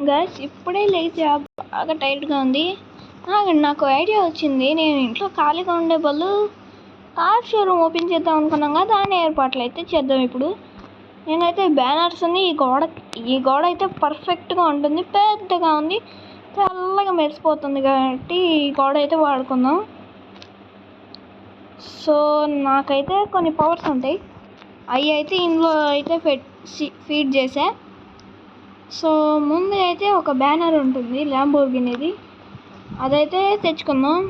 Guys ఇప్పుడే లేచి బాగా టైర్డ్గా ఉంది. నాకు ఐడియా వచ్చింది. నేను ఇంట్లో ఖాళీగా ఉండే బదులు కార్ షోరూమ్ ఓపెన్ చేద్దాం అనుకున్నాం కదా, దాని ఏర్పాట్లు అయితే చేద్దాం. ఇప్పుడు నేనైతే బ్యానర్స్ అని ఈ గోడ అయితే పర్ఫెక్ట్గా ఉంటుంది, పెద్దగా ఉంది, తెల్లగా మెరిసిపోతుంది కాబట్టి ఈ గోడ అయితే వాడుకుందాం. సో నాకైతే కొన్ని పవర్స్ ఉంటాయి, అవి అయితే ఇందులో అయితే ఫీడ్ చేసా. సో ముందు అయితే ఒక బ్యానర్ ఉంటుంది ల్యాంబోర్గినీది, అదైతే తెచ్చుకుందాం.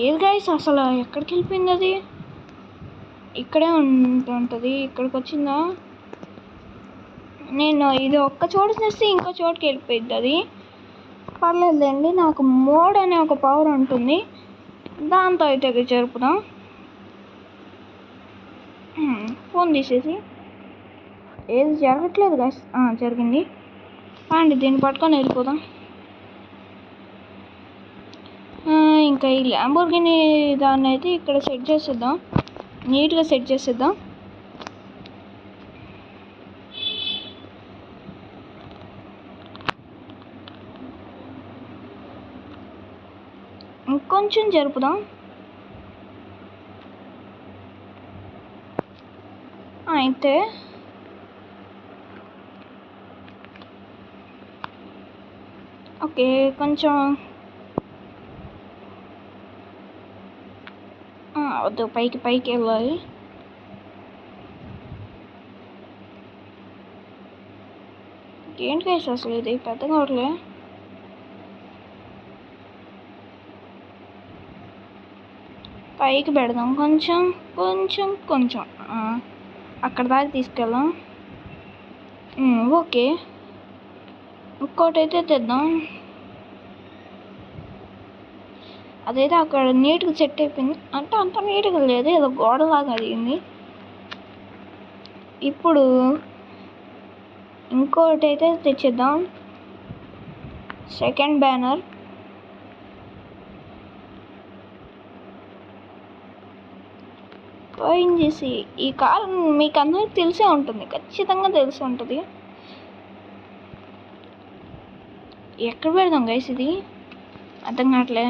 ఏది గైస్ అసలు ఎక్కడికి వెళ్ళిపోయింది? అది ఇక్కడే ఉంటుంది. ఇక్కడికి వచ్చిందా? నేను ఇది ఒక్క చోటు చేస్తే ఇంకో చోటుకి వెళ్ళిపోయింది. అది పర్లేదులేండి, నాకు మోడ్ అనే ఒక పవర్ ఉంటుంది, దాంతో అయితే అది జరుపుదాం. ఫోన్ తీసేసి ఏది జరగట్లేదు గైస్. జరిగింది. అండి దీన్ని పట్టుకొని వెళ్ళిపోదాం. ఇంకా ఈ ల్యాంబోర్గిని దాన్ని అయితే ఇక్కడ సెట్ చేసేద్దాం, నీట్గా సెట్ చేసేద్దాం. ఇంకొంచెం జరుపుదాం. అయితే ఓకే, కొంచెం వద్దు, పైకి వెళ్ళాలి. ఏంటి గైస్ అసలు ఇది పెద్దగా అవట్లే. పైకి పెడదాం, కొంచెం కొంచెం కొంచెం అక్కడ దాకా తీసుకెళ్దాం. ఓకే, ఇంకోటి అయితే తెద్దాం. అదైతే అక్కడ నీట్గా సెట్ అయిపోయింది, అంటే అంత నీట్గా లేదు, ఏదో గోడలాగా అడిగింది. ఇప్పుడు ఇంకోటి అయితే తెచ్చేద్దాం, సెకండ్ బ్యానర్. ఓపెన్ చేసి ఈ కార్ మీకు అందరికి తెలిసే ఉంటుంది, ఖచ్చితంగా తెలిసి ఉంటుంది. ఎక్కడ పెడదాం గైస్? ఇది అర్థం కావట్లే.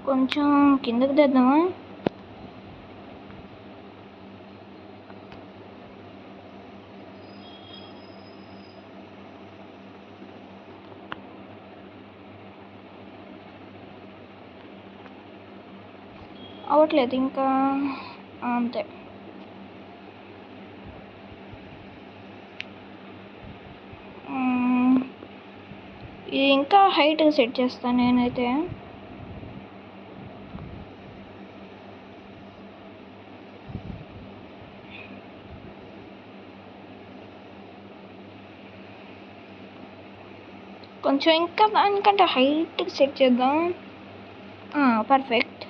కొంచెం కిందకి తెద్దామా? అవ్వట్లేదు ఇంకా, అంతే. ఇది ఇంకా హైట్గా సెట్ చేస్తాను నేనైతే. కొంచెం ఇంకా దానికంటే హైట్కి సెట్ చేద్దాం. పర్ఫెక్ట్.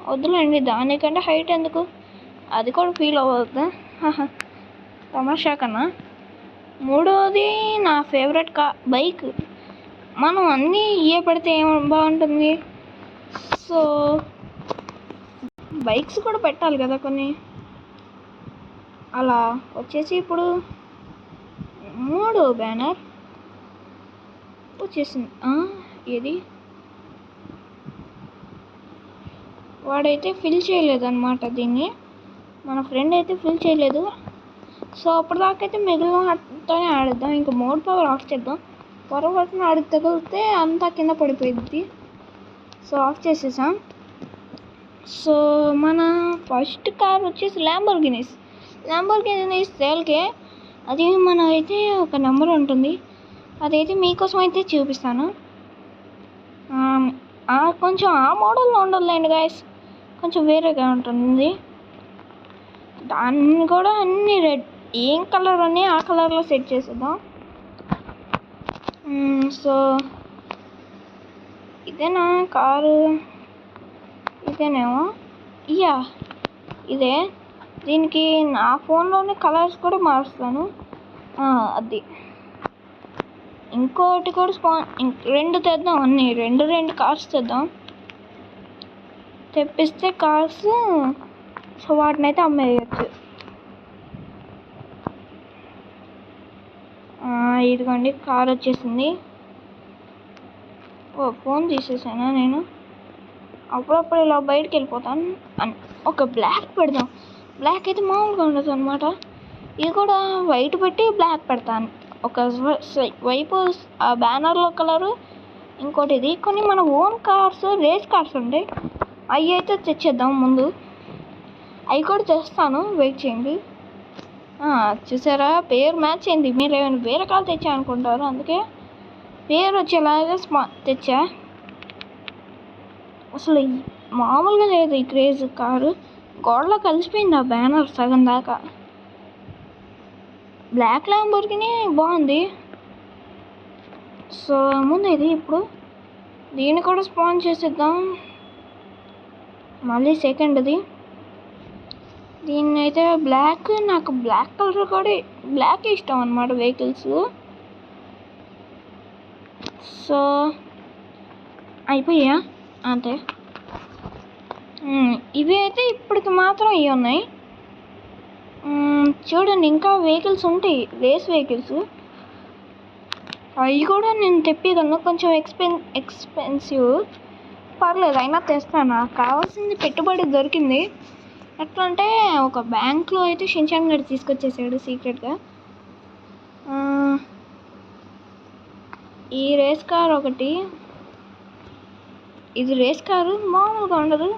వద్దులేండి, దానికంటే హైట్ ఎందుకు, అది కూడా ఫీల్ అవ్వద్దా తమాషా కన్నా. మూడోది నా ఫేవరెట్ బైక్. మనం అన్నీ ఇవే పడితే ఏం బాగుంటుంది? సో బైక్స్ కూడా పెట్టాలి కదా కొన్ని. అలా వచ్చేసి ఇప్పుడు 3వ బ్యానర్ వచ్చేసింది. ఏది? వాడైతే ఫిల్ చేయలేదు అనమాట దీన్ని, మన ఫ్రెండ్ అయితే ఫిల్ చేయలేదు. సో అప్పటిదాకైతే మిగిలినతోనే ఆడిద్దాం. ఇంకా మోడ్ పవర్ ఆఫ్ చేద్దాం, పొరపాటున ఆడి తగిలితే అంతా కింద పడిపోయింది. సో ఆఫ్ చేసేసాం. సో మన ఫస్ట్ కార్ వచ్చేసి ల్యాంబోర్గినీస్ సేల్కే. అది మన అయితే ఒక నెంబర్ ఉంటుంది, అదైతే మీకోసం అయితే చూపిస్తాను. కొంచెం ఆ మోడల్లో ఉండదులేండి గైస్, కొంచెం వేరేగా ఉంటుంది. దాన్ని కూడా అన్ని రెడ్, ఏం కలర్ అని ఆ కలర్లో సెట్ చేసేద్దాం. సో ఇదేనా కారు? ఇదేనేమో, ఇదే. దీనికి నా ఫోన్లోనే కలర్స్ కూడా మారుస్తాను. అది ఇంకోటి కూడా రెండు తెద్దాం, అన్నీ రెండు కార్స్ తెద్దాం. తెప్పిస్తే కార్స్, సో వాటిని అయితే అమ్మేయచ్చు. ఇదిగోండి కార్ వచ్చేసింది. ఫోన్ తీసేసానా నేను? అప్పుడప్పుడు ఇలా బయటకు వెళ్ళిపోతాను. ఒక బ్లాక్ పెడదాం. బ్లాక్ అయితే మామూలుగా ఉండదు అనమాట. ఇది కూడా వైట్ పెట్టి బ్లాక్ పెడతాను. ఒక వైపు ఆ బ్యానర్లో కలరు, ఇంకోటి ఇది. కొన్ని మన ఓన్ కార్స్, రేస్ కార్స్ ఉంటాయి, అవి అయితే తెచ్చేద్దాం ముందు. అవి కూడా తెస్తాను, వెయిట్ చేయండి. చూసారా, పేరు మ్యాచ్ అయింది. మీరు ఏమైనా వేరే కార్ తెచ్చా అనుకుంటారు, అందుకే పేరు వచ్చేలాగా తెచ్చా. అసలు మామూలుగా లేదు ఈ క్రేజ్. కారు గోడలో కలిసిపోయింది ఆ బ్యానర్ సగం దాకా. బ్లాక్ ల్యాంబోర్గిని బాగుంది. సో ముందు ఇది, ఇప్పుడు దీన్ని కూడా స్పాన్ చేసేద్దాం. మళ్ళీ సెకండ్ది. దీన్ని అయితే బ్లాక్, నాకు బ్లాక్ కలర్ కూడా బ్లాక్ ఇష్టం అన్నమాట వెహికల్స్. సో అయిపోయా అంతే. ఇవి అయితే ఇప్పటికి మాత్రం ఇవి ఉన్నాయి. చూడండి, ఇంకా వెహికల్స్ ఉంటాయి, రేస్ వెహికల్స్. అవి కూడా నేను తెప్పిగలను, కొంచెం ఎక్స్పెన్సివ్, పర్లేదు, అయినా తెస్తాను. నాకు కావాల్సింది పెట్టుబడి దొరికింది. ఎట్లా అంటే, ఒక బ్యాంక్లో అయితే షిన్చాన్ గడి తీసుకొచ్చేసాడు సీక్రెట్గా. ఈ రేస్ కార్ ఒకటి, ఇది రేస్ కారు మామూలుగా ఉండదు,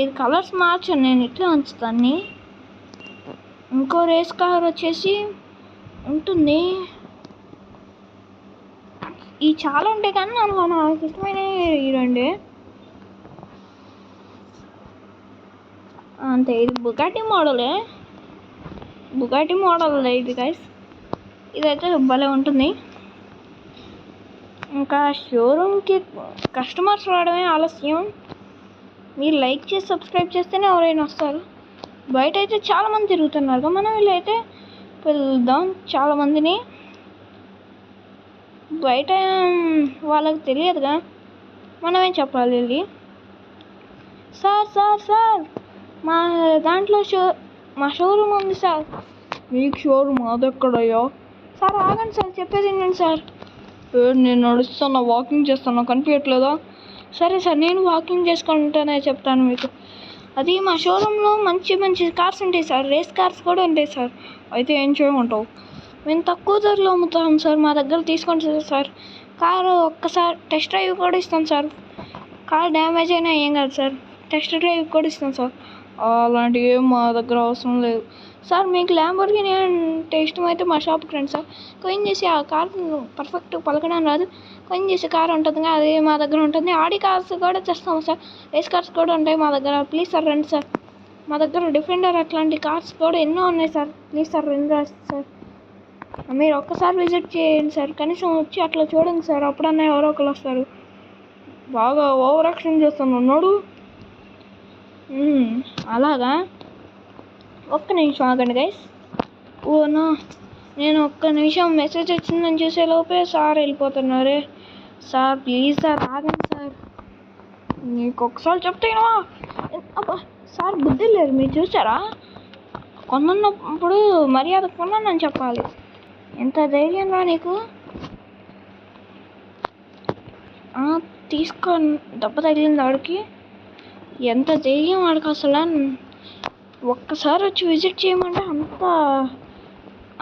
ఇది కలర్స్ మార్చాను నేను, ఇట్లా ఉంచుతాన్ని. ఇంకో రేస్ కార్ వచ్చేసి ఉంటుంది. ఈ చాలా ఉంటాయి కానీ నాకు ఇష్టమైన ఈ రెండే అంతే. ఇది బుగాటి మోడలే ఇది గైస్. ఇదైతే భలే ఉంటుంది. ఇంకా షోరూమ్కి కస్టమర్స్ రావడమే ఆలస్యం. మీరు లైక్ చేసి సబ్స్క్రైబ్ చేస్తేనే ఎవరైనా వస్తారు. బయట అయితే చాలామంది తిరుగుతున్నారు, మనం వీళ్ళైతే పిలుద్దాం చాలామందిని. బయట వాళ్ళకి తెలియదుగా, మనమేం చెప్పాలి వెళ్ళి. సార్ మా దాంట్లో మా షోరూమ్ ఉంది సార్. మీకు షోరూమ్ అదెక్కడయ్యా? సార్ ఆగండి సార్, చెప్పేది వినండి సార్. నేను నడుస్తున్నా, వాకింగ్ చేస్తున్నా, కనిపించట్లేదా? సరే సార్, నేను వాకింగ్ చేసుకుంటానే చెప్తాను మీకు. అది మా షోరూంలో మంచి కార్స్ ఉంటాయి సార్, రేస్ కార్స్ కూడా ఉంటాయి సార్. అయితే ఏం చేయమంటావు? మేము తక్కువ ధరలో అమ్ముతాం సార్, మా దగ్గర తీసుకోండి సార్. కారు ఒక్కసారి టెస్ట్ డ్రైవ్ కూడా ఇస్తాం సార్. కార్ డ్యామేజ్ అయినా ఏం కాదు సార్, టెస్ట్ డ్రైవ్ కూడా ఇస్తాం సార్. అలాంటివి ఏం మా దగ్గర అవసరం లేదు సార్. మీకు ల్యాంబోర్గిని అంటే ఇష్టమైతే మా షాప్కి రండి సార్. కోయిన్ చేసి ఆ కార్ పర్ఫెక్ట్ పలకడం రాదు, కోయిన్ చేసే కార్ ఉంటుంది, అది మా దగ్గర ఉంటుంది. ఆడి కార్స్ కూడా తెస్తాము సార్, రేస్ కార్స్ కూడా ఉంటాయి మా దగ్గర. ప్లీజ్ సార్ రండి సార్, మా దగ్గర డిఫెండర్ అట్లాంటి కార్స్ కూడా ఎన్నో ఉన్నాయి సార్. ప్లీజ్ సార్ రండి సార్, మీరు ఒక్కసారి విజిట్ చేయండి సార్, కనీసం వచ్చి అట్లా చూడండి సార్, అప్పుడన్నా ఎవరో ఒకరు వస్తారు. బాగా ఓవర్ యాక్షన్ చేస్తున్నాడు. అలాగా, ఒక్క నిమిషం ఆగండి గైస్. ఓనా, నేను ఒక్క నిమిషం మెసేజ్ వచ్చిందని చూసేలోపే సార్ వెళ్ళిపోతున్నారే. సార్ ప్లీజ్ సార్ ఆగండి సార్, నీకు ఒకసారి చెప్తేనా? అబ్బా సార్, బుద్ధి లేరు మీరు, చూసారా? కొన్నప్పుడు మర్యాద కొన్నానని చెప్పాలి. ఎంత ధైర్యం రా నీకు? తీసుకో, దెబ్బ తగిలింది వాడికి. ఎంత ధైర్యం వాడికి అసలు. ఒక్కసారి వచ్చి విజిట్ చేయమంటే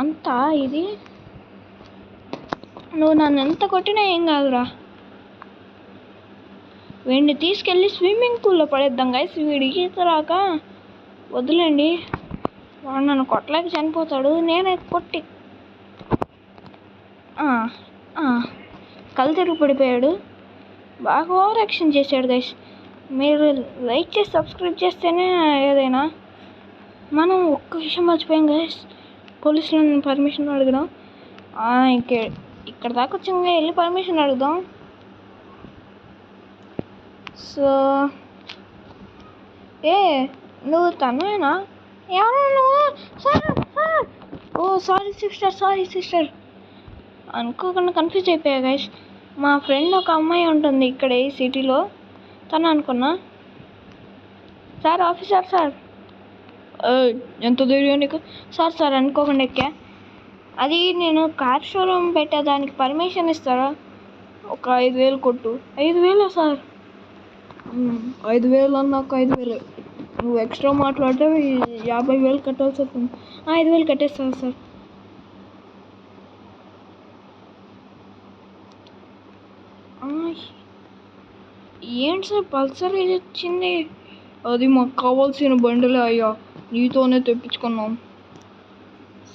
అంత ఇది. నువ్వు నన్ను ఎంత కొట్టినా ఏం కాదురా. వీడిని తీసుకెళ్ళి స్విమ్మింగ్ పూల్లో పడేద్దాం గైస్. వీడి ఈత రాక వదిలేండి, వాడు నన్ను కొట్టలేక చనిపోతాడు. నేనే కొట్టి కళ్ళు తిరిగి పడిపోయాడు. బాగా ఓవర్ యాక్షన్ చేశాడు గైస్. మీరు లైక్ చేసి సబ్స్క్రైబ్ చేస్తేనే ఏదైనా. మనం ఒక్క విషయం మర్చిపోయాం గైస్, పోలీసులను పర్మిషన్ అడగడం. ఇక్కడ దాకా వచ్చాక వెళ్ళి పర్మిషన్ అడుగుదాం. సో నువ్వు తనేనా? ఎవరు నువ్వు? Sir sir. Oh sorry sister అనుకోకుండా కన్ఫ్యూజ్ అయిపోయా గైస్. మా ఫ్రెండ్ ఒక అమ్మాయి ఉంటుంది ఇక్కడ ఈ సిటీలో, తను అనుకున్నా. Sir officer sir. ఎంత ధైర్యం నీకు? సార్ అనుకోకుండా ఎక్కా. అది నేను కార్ షోరూమ్ పెట్టేదానికి పర్మిషన్ ఇస్తారా? ఒక 5,000 కొట్టు. 5,000 సార్? 5,000 అన్నాక 5,000. నువ్వు ఎక్స్ట్రా మాట్లాడితే 50,000 కట్టాల్సి వస్తుంది. 5,000 కట్టేస్తాను సార్. ఏంటి సార్ పల్సర్ ఇది వచ్చింది? అది మాకు కావాల్సిన బండిలే అయ్యా, నీతోనే తెప్పించుకున్నాం.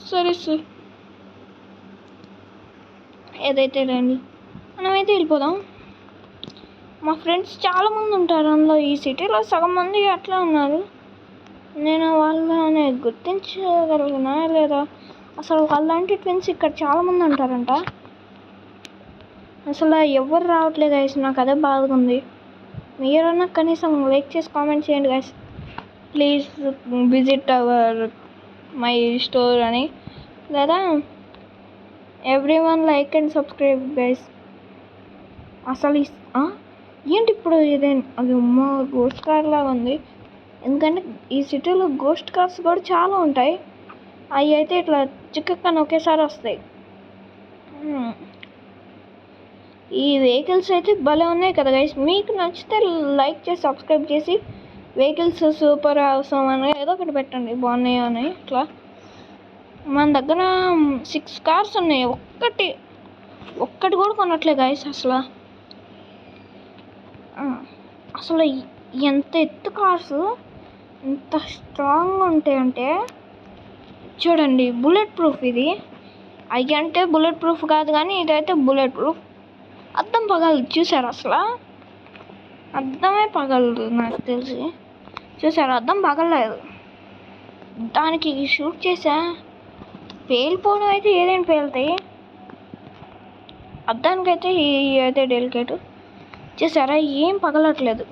సరే సార్, ఏదైతే రండి, మనమైతే వెళ్ళిపోదాం. మా ఫ్రెండ్స్ చాలామంది ఉంటారు అందులో. ఈ సిటీలో సగం మంది అట్లా ఉన్నారు. నేను వాళ్ళని గుర్తించగలిగినా లేదా? అసలు వాళ్ళంటి ట్విన్స్ ఇక్కడ చాలామంది ఉంటారంట. అసలు ఎవరు రావట్లేదు గైస్, నాకు అదే బాధగా ఉంది. మీరన్నా కనీసం లైక్ చేసి కామెంట్ చేయండి guys. Please visit my store అని, లేదా everyone like and subscribe guys. అసలు ఏంటి ఇప్పుడు ఇదే? అది గోస్ట్ కార్ లాగా ఉంది. ఎందుకంటే ఈ సిటీలో గోస్ట్ కార్స్ కూడా చాలా ఉంటాయి. అవి అయితే ఇట్లా చిక్కని ఒకేసారి వస్తాయి. ఈ వెహికల్స్ అయితే భలే ఉన్నాయి కదా గైస్. మీకు నచ్చితే లైక్ చేసి సబ్స్క్రైబ్ చేసి వెహికల్స్ సూపర్ అవసరం అని ఏదో ఒకటి పెట్టండి, బాగున్నాయో అని. ఇట్లా మన దగ్గర 6 కార్స్ ఉన్నాయి, ఒక్కటి కూడా కొనట్లే గైస్. అసలు ఎంత ఎత్తు కార్స్, ఎంత స్ట్రాంగ్గా ఉంటాయంటే చూడండి. బుల్లెట్ ప్రూఫ్ ఇది. అవి అంటే బుల్లెట్ ప్రూఫ్ కాదు కానీ ఇదైతే బుల్లెట్ ప్రూఫ్. అద్దం పగలదు చూసారు? అసలు అద్దమే పగలదు నాకు తెలిసి. చూసారు, అద్దం పగలలేదు. దానికి షూట్ చేసా, పేలిపోవడం అయితే ఏదైనా పేలుతాయి, అద్దానికైతే అయితే డెలికేట్. చూసారా, ఏం పగలట్లేదు.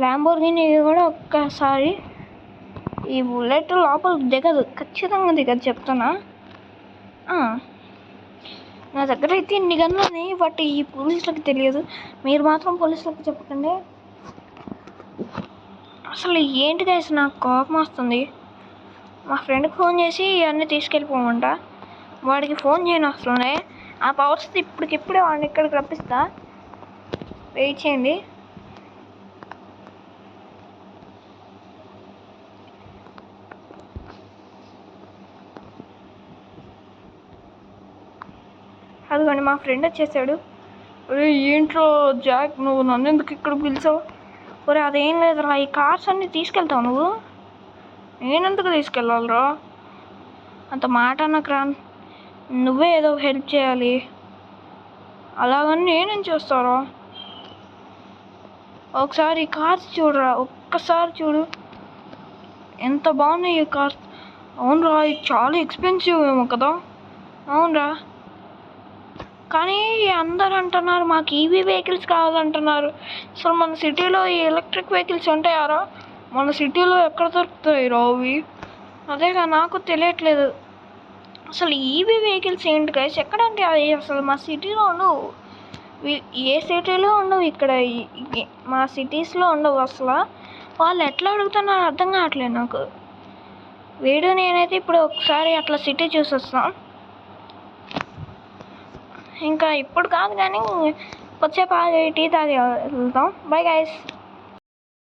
ల్యాంబోర్గిని కూడా ఒక్కసారి ఈ బుల్లెట్ లోపల దిగదు, ఖచ్చితంగా దిగదు చెప్తున్నా. నా దగ్గర అయితే ఇన్ని గన్లు ఉన్నాయి, బట్ ఈ పోలీసులకు తెలియదు. మీరు మాత్రం పోలీసులకు చెప్పకండి. అసలు ఏంటి గైస్, నాకు కోపం వస్తుంది. మా ఫ్రెండ్కి ఫోన్ చేసి ఇవన్నీ తీసుకెళ్ళిపోమంట. వాడికి ఫోన్ చేయని వస్తున్నాయి. ఆ పవర్స్ ఇప్పటికిప్పుడే వాడిని ఇక్కడికి రప్పిస్తా, వెయిట్ చేయండి. అదిగోండి మా ఫ్రెండ్ వచ్చేసాడు. ఒరే ఏంట్రో జాక్, నువ్వు నన్ను ఎందుకు ఇక్కడ పిలిచావు? ఒరే అదేం లేదురా, ఈ కార్స్ అన్నీ తీసుకెళ్తావు నువ్వు? నేనెందుకు తీసుకెళ్ళాలిరా? అంత మాట నాకు రా, నువ్వే ఏదో హెల్ప్ చేయాలి. అలాగని నేనేం చేస్తారా? ఒకసారి ఈ కార్స్ చూడరా, ఒక్కసారి చూడు ఎంత బాగున్నాయి ఈ కార్స్. అవునరా, ఇది చాలా ఎక్స్పెన్సివ్ ఏమో కదా? అవునరా, కానీ అందరు అంటున్నారు మాకు ఈవీ వెహికల్స్ కావాలంటున్నారు. అసలు మన సిటీలో ఈ ఎలక్ట్రిక్ వెహికల్స్ ఉంటాయారా? మన సిటీలో ఎక్కడ దొరుకుతాయి రా అవి? అదేగా నాకు తెలియట్లేదు. అసలు ఈవీ వెహికల్స్ ఏంటి గైస్, ఎక్కడంటే అవి అసలు మా సిటీలో ఉండవు. ఏ సిటీలో ఉండవు, ఇక్కడ మా సిటీస్లో ఉండవు. అసలు వాళ్ళు ఎట్లా అడుగుతున్నారు అర్థం కావట్లేదు నాకు. వీడియో నేనైతే ఇప్పుడు ఒకసారి అట్లా సిటీ చూసి వస్తాం. ఇంకా ఇప్పుడు కాదు కానీ కొద్దిసేపు ఆగి టీ తాగి వెళ్తాం. Bye guys.